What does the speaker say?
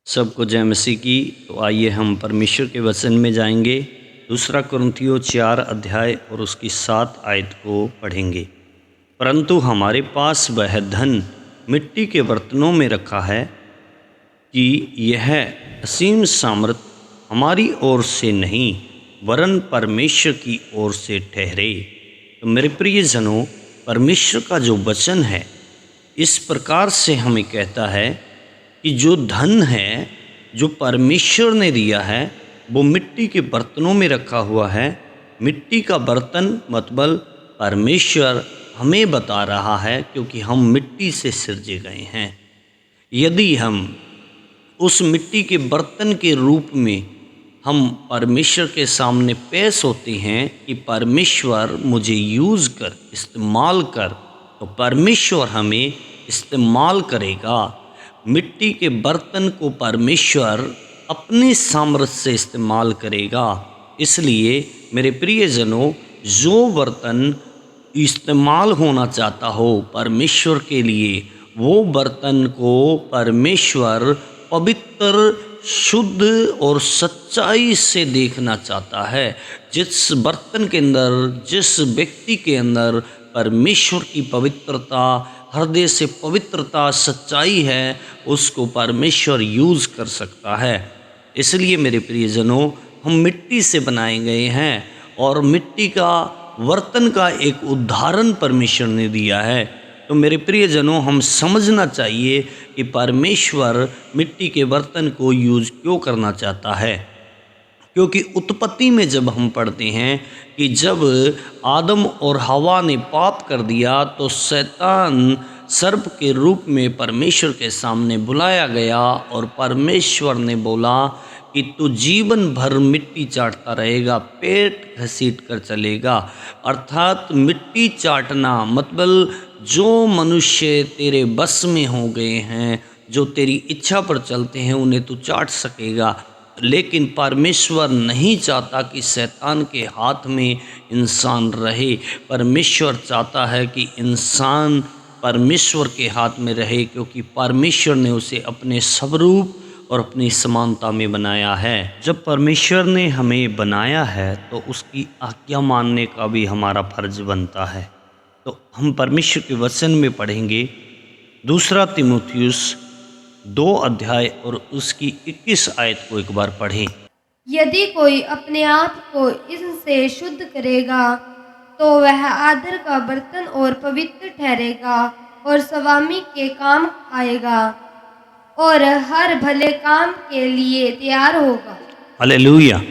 सबको जय मसीह की। तो आइए हम परमेश्वर के वचन में जाएंगे। दूसरा कुरिन्थियों 4 अध्याय और उसकी 7 आयत को पढ़ेंगे। परंतु हमारे पास वह धन मिट्टी के बर्तनों में रखा है कि यह असीम सामर्थ हमारी ओर से नहीं वरन परमेश्वर की ओर से ठहरे। तो मेरे प्रियजनों, परमेश्वर का जो वचन है इस प्रकार से हमें कहता है कि जो धन है जो परमेश्वर ने दिया है वो मिट्टी के बर्तनों में रखा हुआ है। मिट्टी का बर्तन मतलब परमेश्वर हमें बता रहा है, क्योंकि हम मिट्टी से सिरजे गए हैं। यदि हम उस मिट्टी के बर्तन के रूप में हम परमेश्वर के सामने पेश होते हैं कि परमेश्वर मुझे यूज़ कर, इस्तेमाल कर, तो परमेश्वर हमें इस्तेमाल करेगा। मिट्टी के बर्तन को परमेश्वर अपने सामर्थ्य से इस्तेमाल करेगा। इसलिए मेरे प्रियजनों, जो बर्तन इस्तेमाल होना चाहता हो परमेश्वर के लिए, वो बर्तन को परमेश्वर पवित्र, शुद्ध और सच्चाई से देखना चाहता है। जिस बर्तन के अंदर, जिस व्यक्ति के अंदर परमेश्वर की पवित्रता, हृदय से पवित्रता, सच्चाई है, उसको परमेश्वर यूज़ कर सकता है। इसलिए मेरे प्रियजनों, हम मिट्टी से बनाए गए हैं और मिट्टी का बर्तन का एक उदाहरण परमेश्वर ने दिया है। तो मेरे प्रियजनों, हम समझना चाहिए कि परमेश्वर मिट्टी के बर्तन को यूज़ क्यों करना चाहता है। क्योंकि उत्पत्ति में जब हम पढ़ते हैं कि जब आदम और हवा ने पाप कर दिया तो शैतान सर्प के रूप में परमेश्वर के सामने बुलाया गया और परमेश्वर ने बोला कि तू जीवन भर मिट्टी चाटता रहेगा, पेट घसीट कर चलेगा। अर्थात मिट्टी चाटना मतलब जो मनुष्य तेरे बस में हो गए हैं, जो तेरी इच्छा पर चलते हैं, उन्हें तू चाट सकेगा। लेकिन परमेश्वर नहीं चाहता कि शैतान के हाथ में इंसान रहे। परमेश्वर चाहता है कि इंसान परमेश्वर के हाथ में रहे, क्योंकि परमेश्वर ने उसे अपने स्वरूप और अपनी समानता में बनाया है। जब परमेश्वर ने हमें बनाया है तो उसकी आज्ञा मानने का भी हमारा फर्ज बनता है। तो हम परमेश्वर के वचन में पढ़ेंगे दूसरा तीमुथियुस 2 अध्याय और उसकी 21 आयत को एक बार पढ़ें। यदि कोई अपने आप को इससे शुद्ध करेगा तो वह आदर का बर्तन और पवित्र ठहरेगा और स्वामी के काम आएगा और हर भले काम के लिए तैयार होगा। हालेलुया।